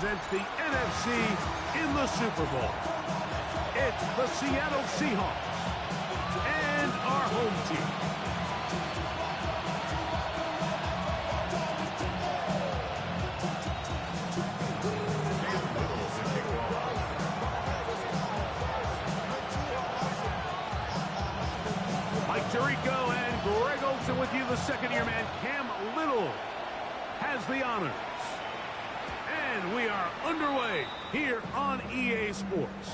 represents the NFC in the Super Bowl. It's the Seattle Seahawks and our home team. Mike Tirico and Greg Olsen with you. The second-year man, Cam Little, has the honors. And we are underway here on EA Sports.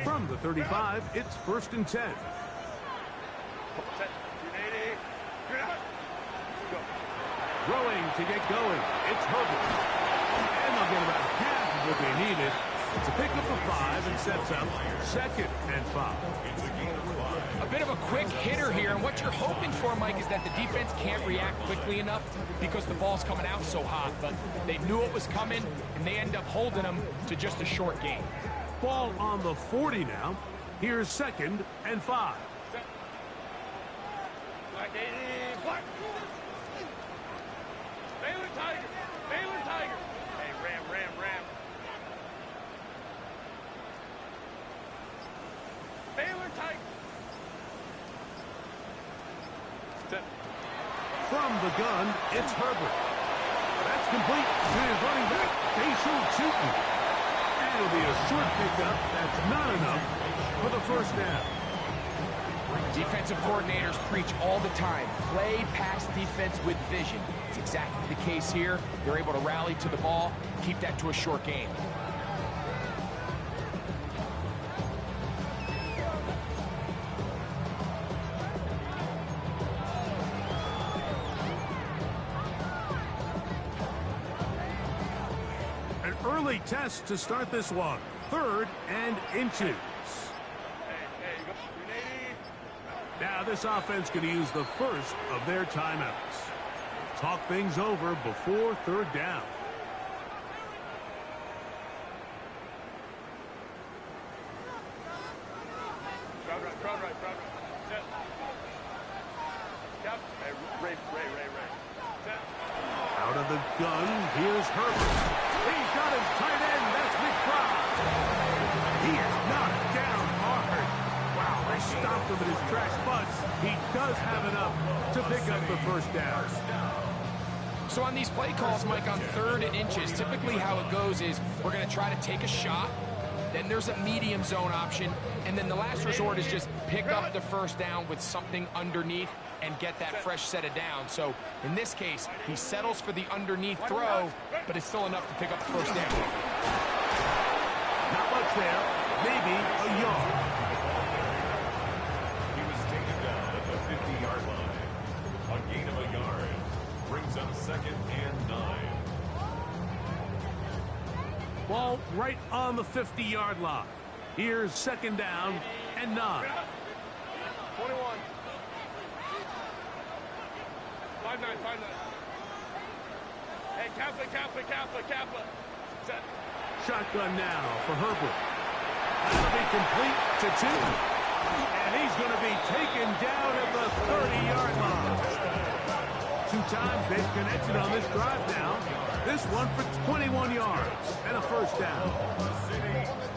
From the 35, it's 1st and 10. Throwing to get going, it's Herbert. And they'll get about half of what they needed. It's a pickup of 5 and sets up 2nd and 5. A bit of a quick hitter here, and what you're hoping for, Mike, is that the defense can't react quickly enough because the ball's coming out so hot. But they knew it was coming, and they end up holding them to just a short gain. Ball on the 40 now. Here's 2nd and 5. From the gun, it's Herbert. That's complete to his running back, Jason Chutin. And it'll be a short pickup. That's not enough for the 1st down. Defensive coordinators preach all the time, play pass defense with vision. It's exactly the case here. They're able to rally to the ball, keep that to a short gain. Early test to start this one. 3rd and inches. Now this offense going to use the first of their timeouts. Talk things over before 3rd down. Out of the gun, here's Herbert. He's got his tight end. That's McBride. He is knocked down hard. Wow, they stopped him in his tracks, but he does have enough to pick up the 1st down. So on these play calls, Mike, on 3rd and inches, typically how it goes is we're going to try to take a shot. Then there's a medium zone option. And then the last resort is just pick up the 1st down with something underneath and get that fresh set of down. So in this case, he settles for the underneath throw, but it's still enough to pick up the 1st down. Not much there, maybe a yard. He was taken down at the 50-yard line. A gain of a yard brings up 2nd and 9. Ball right on the 50-yard line. Here's 2nd down and 9. 21. 5-9. Hey, Kappa. Set. Shotgun now for Herbert. That'll be complete to 2. And he's going to be taken down at the 30-yard line. 2 times they've connected on this drive now. This one for 21 yards and a 1st down.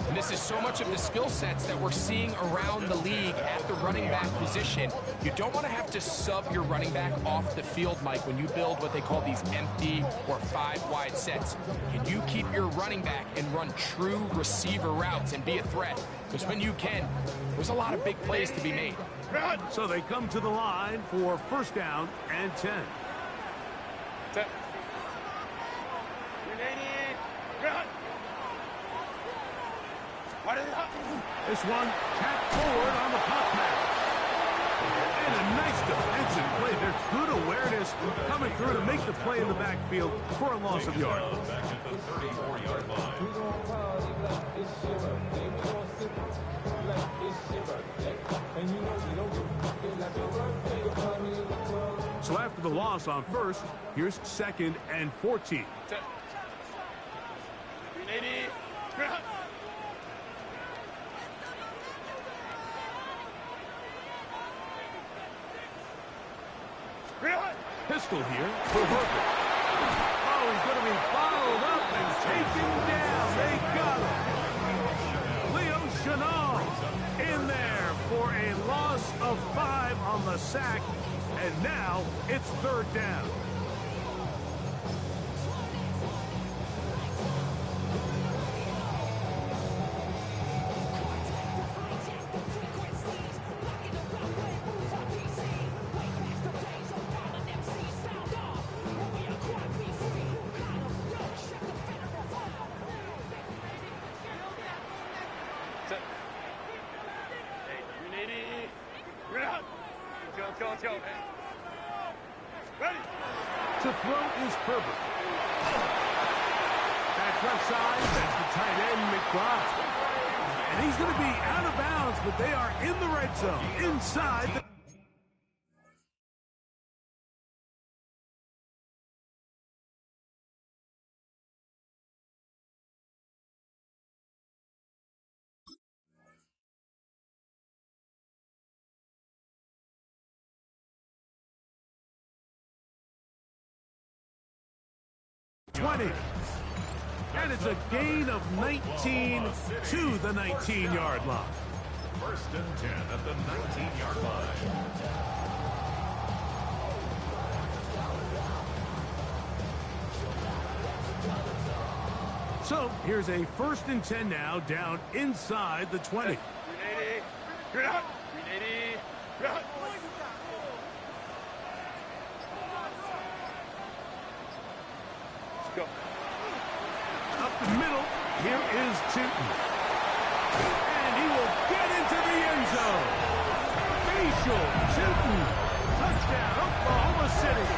And this is so much of the skill sets that we're seeing around the league at the running back position. You don't want to have to sub your running back off the field, Mike, when you build what they call these empty or 5-wide sets. Can you keep your running back and run true receiver routes and be a threat? Because when you can, there's a lot of big plays to be made. So they come to the line for 1st down and 10. Set. This one tapped forward on the pop pass. And a nice defensive play. There's good awareness coming through to make the play in the backfield for a loss of yards. Back at the 34-yard line. So after the loss on 1st, here's 2nd and 14. 180. Pistol here for Herbert. Oh, he's going to be followed up and taken down. They got him. Leo Chenal in there for a loss of 5 on the sack. And now it's 3rd down. Let's go. Ready? To throw is Herbert. That's left side. That's the tight end, McBride. And he's going to be out of bounds, but they are in the red zone, inside the... And it's a gain of 19 to the 19-yard line. 1st and 10 at the 19-yard line. So here's a 1st and 10 now, down inside the 20. 380. You're out. 380. You're out. Let's go. Up the middle, here is Tootin. And he will get into the end zone. Facial Tootin. Touchdown, Oklahoma City.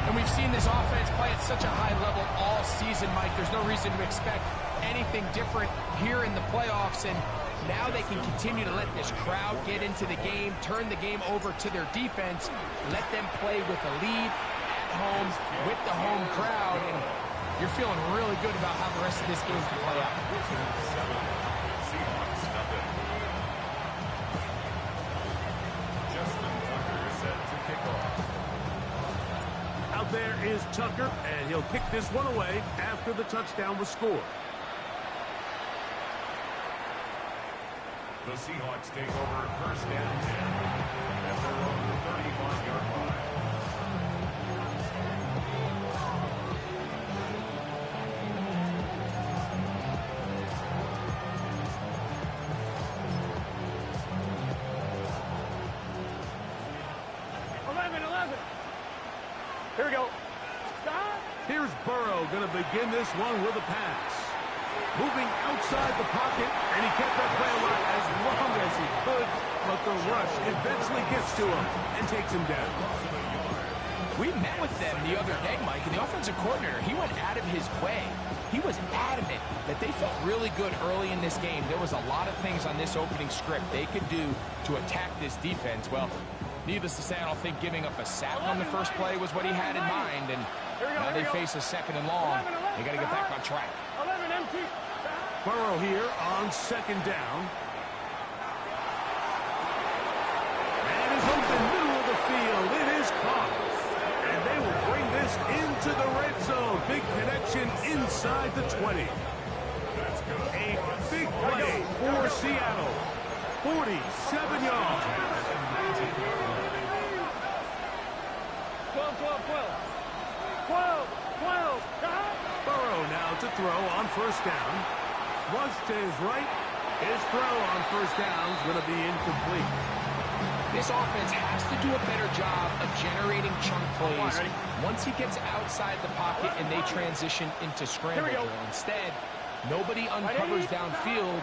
And we've seen this offense play at such a high level all season, Mike. There's no reason to expect anything different here in the playoffs. And now they can continue to let this crowd get into the game, turn the game over to their defense, let them play with a lead at home with the home crowd. And you're feeling really good about how the rest of this game can play out. Seahawks nothing. Justin Tucker set to kick off. Out there is Tucker, and he'll kick this one away after the touchdown was scored. The Seahawks take over 1st and 10 at their own 35-yard line. Here we go. Stop. Here's Burrow going to begin this one with a pass. Moving outside the pocket, and he kept that play alive as long as he could, but the rush eventually gets to him and takes him down. We met with them the other day, Mike, and the offensive coordinator, he went out of his way. He was adamant that they felt really good early in this game. There was a lot of things on this opening script they could do to attack this defense. Well, needless to say, I don't think giving up a sack on the first play was what he had in mind, and now they face a 2nd and long. They got to get back on track. 11 empty. Burrow here on 2nd down. And is open middle of the field. It is caught. And they will bring this into the red zone. Big connection inside the 20. A big play for Seattle. 47 yards. 12. Burrow now to throw on 1st down. Thrust to his right. His throw on 1st down is going to be incomplete. This offense has to do a better job of generating chunk plays once he gets outside the pocket and they transition into scramble drill. Instead, nobody uncovers downfield.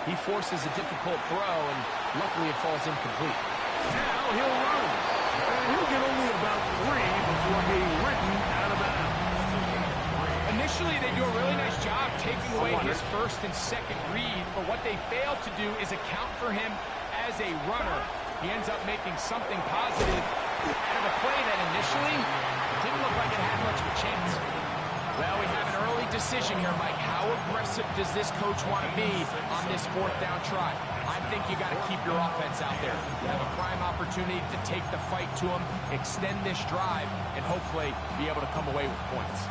He forces a difficult throw, and luckily it falls incomplete. Now he'll run. He'll get only about 3 before being ridden out of bounds. Initially, they do a really nice job taking away his 1st and 2nd read, but what they fail to do is account for him as a runner. He ends up making something positive out of a play that initially didn't look like it had much of a chance. Well, we have an early decision here, Mike. How aggressive does this coach want to be on this fourth down try? I think you got to keep your offense out there. You have a prime opportunity to take the fight to them, extend this drive, and hopefully be able to come away with points.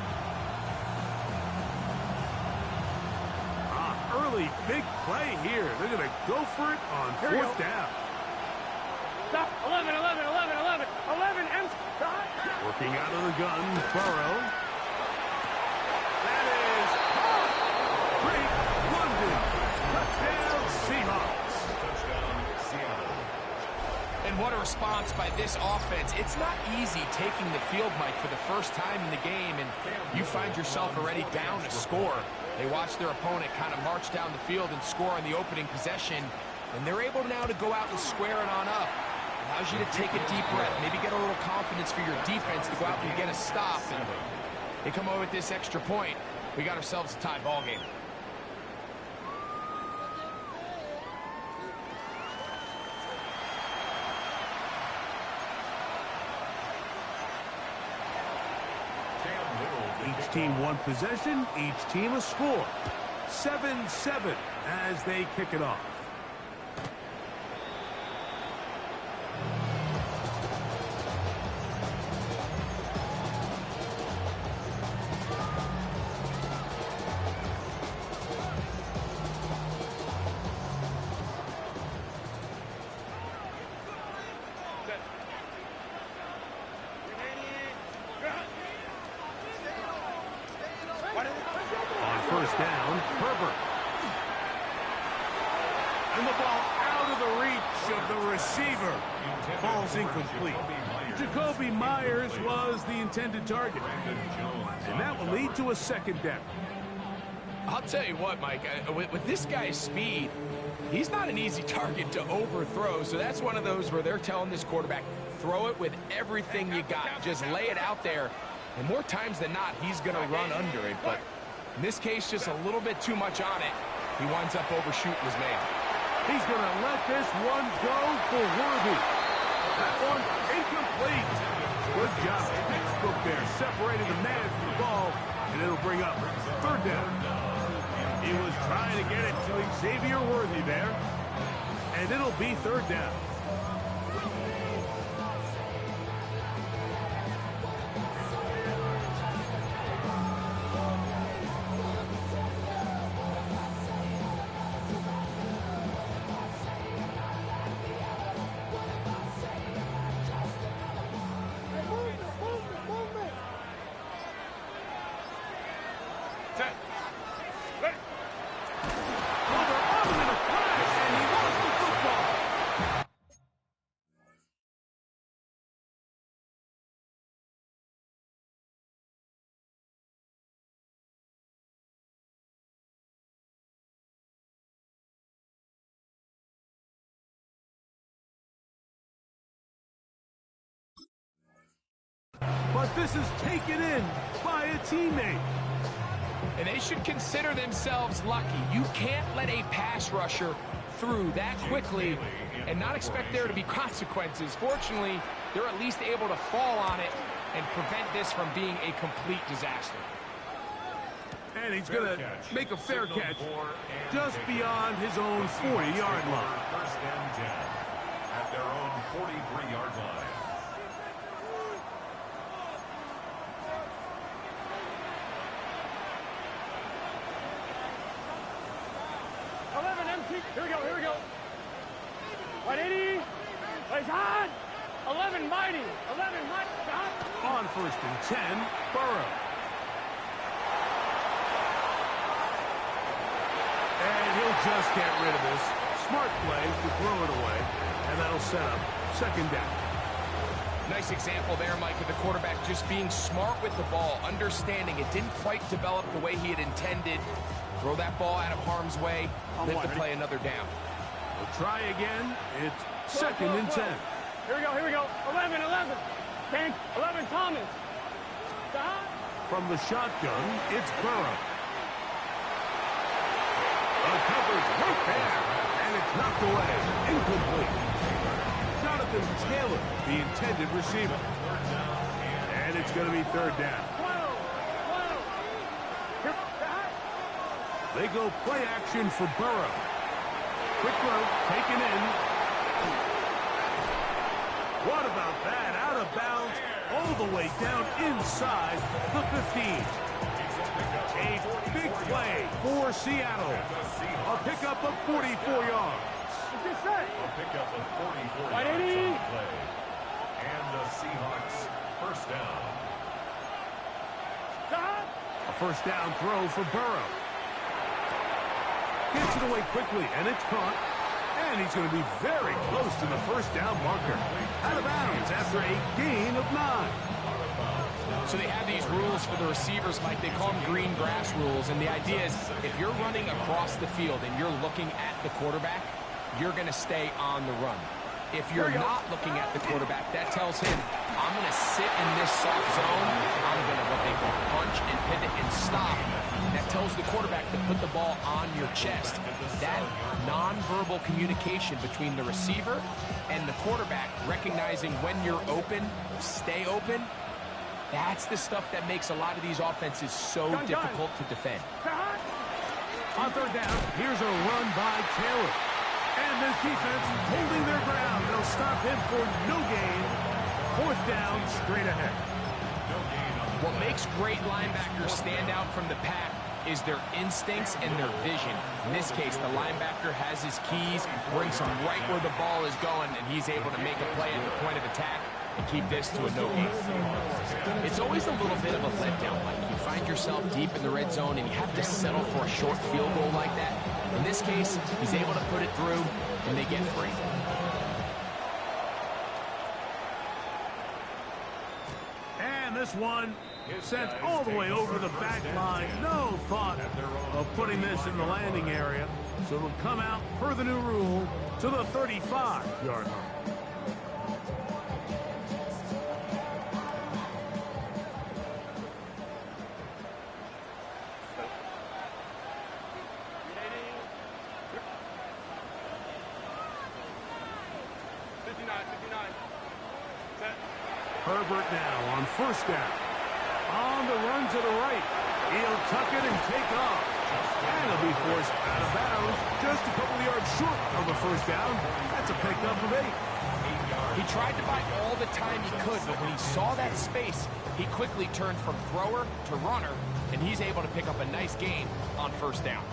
Early big play here. They're going to go for it on fourth down. Stop. 11, 11, 11, 11, 11, and stop. Working out of the gun, Burrow. That is caught. Drake London. Touchdown, Seahawks. Touchdown, Seattle. And what a response by this offense. It's not easy taking the field, Mike, for the first time in the game, and you find yourself already down a score. They watch their opponent kind of march down the field and score on the opening possession, and they're able now to go out and square it on up. Allows you to take a deep breath, maybe get a little confidence for your defense to go out and get a stop. And they come away with this extra point. We got ourselves a tie ball game. Each team one possession, each team a score. 7-7 as they kick it off. First down, Herbert. And the ball out of the reach of the receiver. Ball's incomplete. Jacoby Myers was the intended target. And that will lead to a second down. I'll tell you what, Mike, with this guy's speed, he's not an easy target to overthrow. So that's one of those where they're telling this quarterback, throw it with everything you got. Just lay it out there. And more times than not, he's going to run under it. But in this case, just a little bit too much on it. He winds up overshooting his man. He's going to let this one go for Worthy. That one incomplete. Good job. Textbook there, separating the man from the ball, and it'll bring up third down. He was trying to get it to Xavier Worthy there, and it'll be third down. But this is taken in by a teammate. And they should consider themselves lucky. You can't let a pass rusher through that quickly and not expect there to be consequences. Fortunately, they're at least able to fall on it and prevent this from being a complete disaster. And he's going to make a fair catch just beyond his own 40-yard line. First and 10 at their own 43-yard line. Here we go, here we go. 180. Plays on. 11 mighty. 11 mighty. Stop. On first and 10, Burrow. And he'll just get rid of this. Smart play to throw it away. And that'll set up second down. Nice example there, Mike, of the quarterback just being smart with the ball, understanding it didn't quite develop the way he had intended. Throw that ball out of harm's way, live to play another down. We'll try again. It's second and 10. Here we go, here we go. 11, 11. 10, 11, Thomas. Stop. From the shotgun, it's Burrow. Coverage right there, and it's knocked away. Incomplete. Jonathan Taylor, the intended receiver. And it's going to be third down. 12, 12. They go play action for Burrow. Quick throw, taken in. What about that? Out of bounds, all the way down inside the 15. A big play for Seattle. A pickup of 44 yards. A pickup of 44 yards on the play. And the Seahawks first down. A first down throw for Burrow. Gets it away quickly, and it's caught. And he's going to be very close to the first down marker. Out of bounds after a gain of 9. So they have these rules for the receivers, Mike. They call them green grass rules. And the idea is if you're running across the field and you're looking at the quarterback, you're going to stay on the run. If you're not looking at the quarterback, that tells him, I'm going to sit in this soft zone. I'm going to what they call punch and pivot and stop. That tells the quarterback to put the ball on your chest. That nonverbal communication between the receiver and the quarterback, recognizing when you're open, stay open, that's the stuff that makes a lot of these offenses so difficult to defend. On third down, here's a run by Taylor. And this defense holding their ground. They'll stop him for no gain. Fourth down, straight ahead. What makes great linebackers stand out from the pack is their instincts and their vision. In this case, the linebacker has his keys, brings him right where the ball is going, and he's able to make a play at the point of attack and keep this to a no gain. It's always a little bit of a letdown, Mike. You find yourself deep in the red zone, and you have to settle for a short field goal like that. In this case, he's able to put it through, and they get free. And this one sent all the way over the back line. No thought of putting this in the landing area. So it'll come out, per the new rule, to the 35-yard line. Herbert now on first down. On the run to the right. He'll tuck it and take off. And he'll be forced out of bounds just a couple of yards short of the first down. That's a pickup of 8. He tried to buy all the time he could, but when he saw that space, he quickly turned from thrower to runner, and he's able to pick up a nice gain on first down.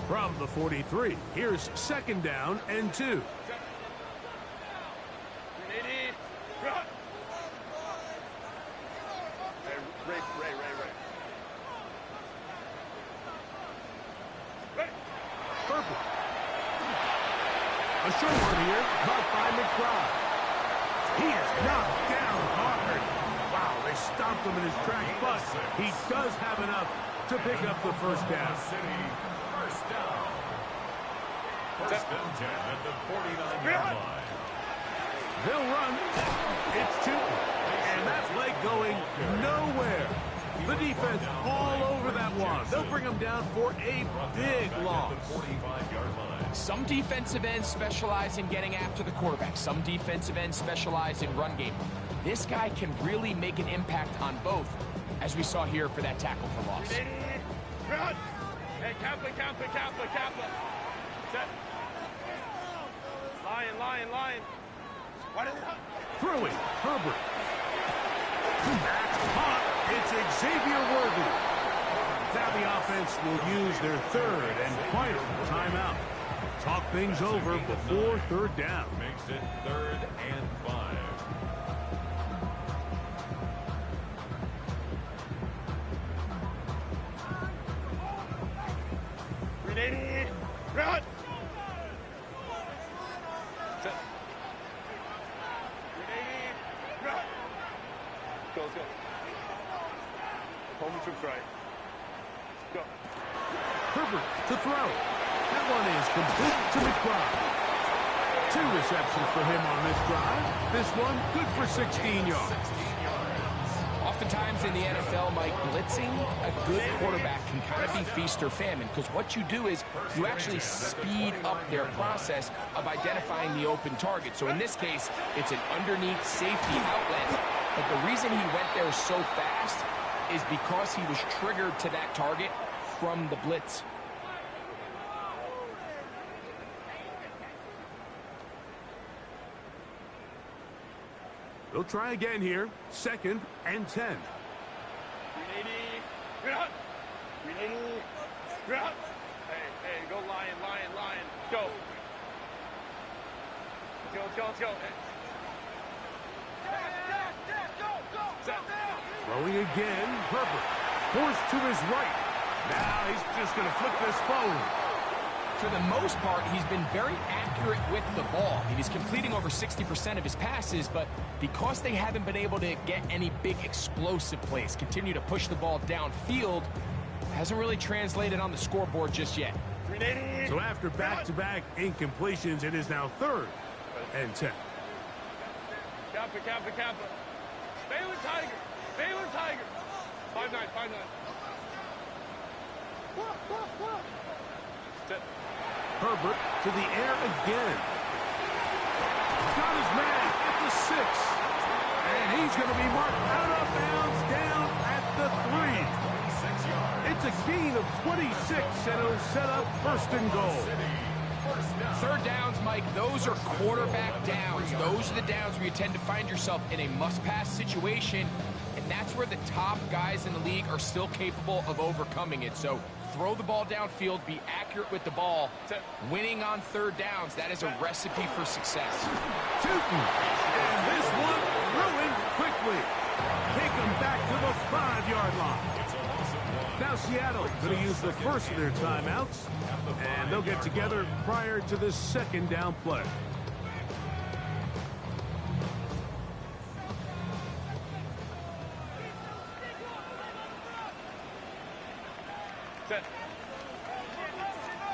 From the 43, here's second down and 2. A short one here, caught by McBride. He is knocked down hard. Wow, they stopped him in his tracks, but he does have enough to pick up the first down. First down. First and 10 at the 49-yard line. They'll run. It's 2. And that leg going nowhere. The defense all over that one. They'll bring him down for a big loss. 45-yard line. Some defensive ends specialize in getting after the quarterback. Some defensive ends specialize in run game. This guy can really make an impact on both, as we saw here for that tackle for loss. Run! Hey, Kaplan. Set. Lion. Throwing, Herbert. That's caught. It's Xavier Worthy. Now the offense will use their third and final timeout. Talk things over before third down. Makes it 3rd and 5. Ready? Run! Set. Ready? Run! Go. Home troops right. Go. Herbert to throw. That one is complete to McBride. 2 receptions for him on this drive. This one good for 16 yards. Oftentimes in the NFL, Mike, blitzing a good quarterback can kind of be feast or famine, because what you do is you actually speed up their process of identifying the open target. So in this case, it's an underneath safety outlet. But the reason he went there so fast is because he was triggered to that target from the blitz. They'll try again here. 2nd and 10. 380. Hey, go Lion. Go. Let's go. Throwing again. Herbert. Forced to his right. Now he's just going to flip this forward. For the most part, he's been very accurate with the ball. He's completing over 60% of his passes, but because they haven't been able to get any big explosive plays, continue to push the ball downfield, hasn't really translated on the scoreboard just yet. So after back-to-back incompletions, it is now 3rd and 10. Kappa. Baylor Tiger. 5-9. Herbert to the air again. Got his man at the 6. And he's going to be marked out of bounds down at the 3. It's a gain of 26, and it'll set up 1st and goal. 3rd downs, Mike, those are quarterback downs. Those are the downs where you tend to find yourself in a must-pass situation, and that's where the top guys in the league are still capable of overcoming it. So throw the ball downfield, be accurate with the ball. Winning on 3rd downs, that is a recipe for success. Tootin', and this one ruined quickly. Take him back to the 5-yard line. Now Seattle going to use the first of their timeouts, and they'll get together prior to the 2nd down play.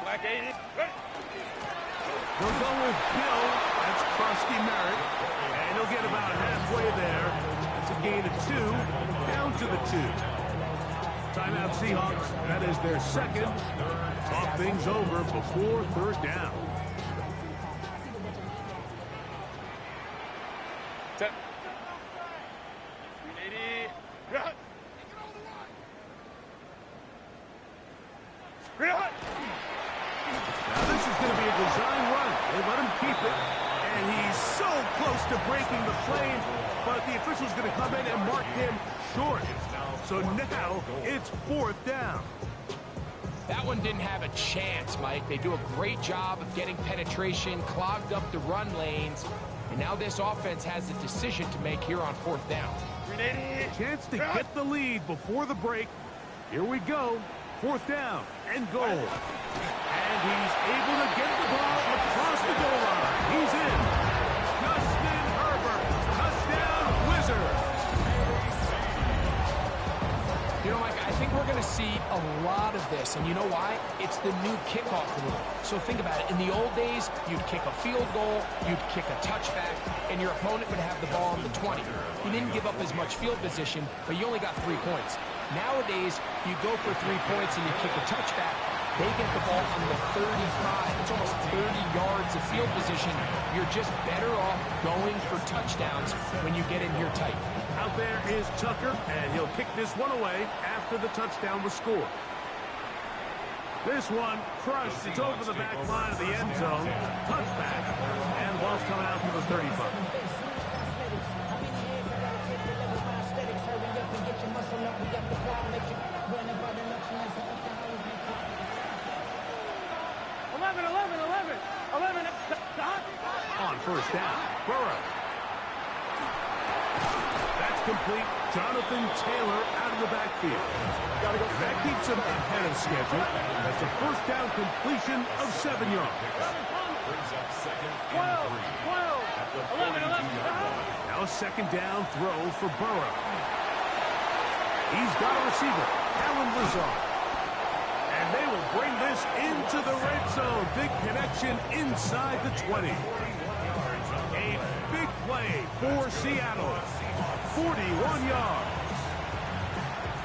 Black 80. They'll go with Bill. That's Krusty Merritt, and he'll get about halfway there. That's a gain of 2, down to the 2. Timeout Seahawks, that is their 2nd. Talk things over before 3rd down. Set. 380. Now this is going to be a design run. They let him keep it, and he's so close to breaking the plane, but the official's going to come in and mark him short. So now it's 4th down. That one didn't have a chance, Mike. They do a great job of getting penetration, clogged up the run lanes, and now this offense has a decision to make here on 4th down. Chance to get the lead before the break. Here we go. 4th down and goal. And he's able to get the ball across the goal line. He's in. Justin Herbert, touchdown Wizards. You know, Mike, I think we're going to see a lot of this, and you know why? It's the new kickoff rule. So think about it. In the old days, you'd kick a field goal, you'd kick a touchback, and your opponent would have the ball on the 20. You didn't give up as much field position, but you only got 3 points. Nowadays, you go for 3 points and you kick a touchback, they get the ball on the 35. It's almost 30 yards of field position. You're just better off going for touchdowns when you get in here tight. Out there is Tucker, and he'll kick this one away after the touchdown was scored. This one crushed. It's over the back line of the end zone. Touchback. And the ball's coming out to the 35. 11. On 1st down, Burrow. That's complete. Jonathan Taylor out of the backfield. That keeps him ahead of schedule. That's a 1st down completion of 7 yards. Brings up 2nd and 12. 11. Now a 2nd down throw for Burrow. He's got a receiver, Alan Lazard. And they will bring this into the red zone. Big connection inside the 20. A big play for Seattle. 41 yards.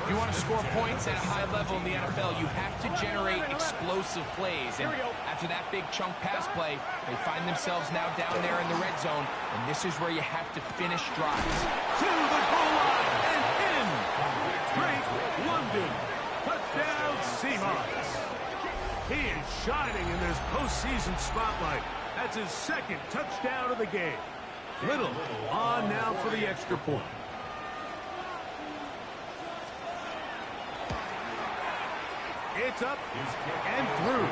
If you want to score points at a high level in the NFL, you have to generate explosive plays. And after that big chunk pass play, they find themselves now down there in the red zone. And this is where you have to finish drives. To the goal line and in. Drake London. Touchdown Seahawks. yards. He is shining in this postseason spotlight. That's his second touchdown of the game. Little on now for the extra point. It's up and through.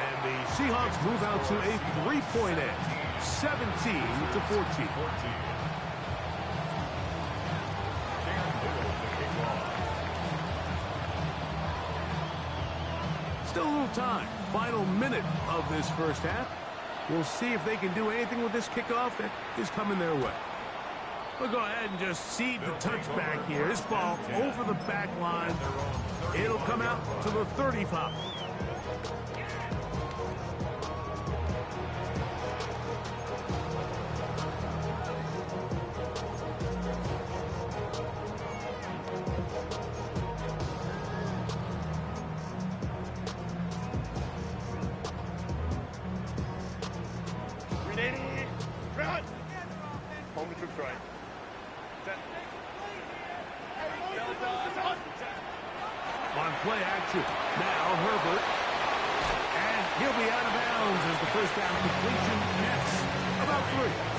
And the Seahawks move out to a 3-point edge, 17-14. Still a little time. Final minute of this first half. We'll see if they can do anything with this kickoff that is coming their way. We'll go ahead and just seed the touchback here. This ball over the back line. It'll come out to the 35. On play action. Now Herbert. And he'll be out of bounds as the first down completion nets about 3.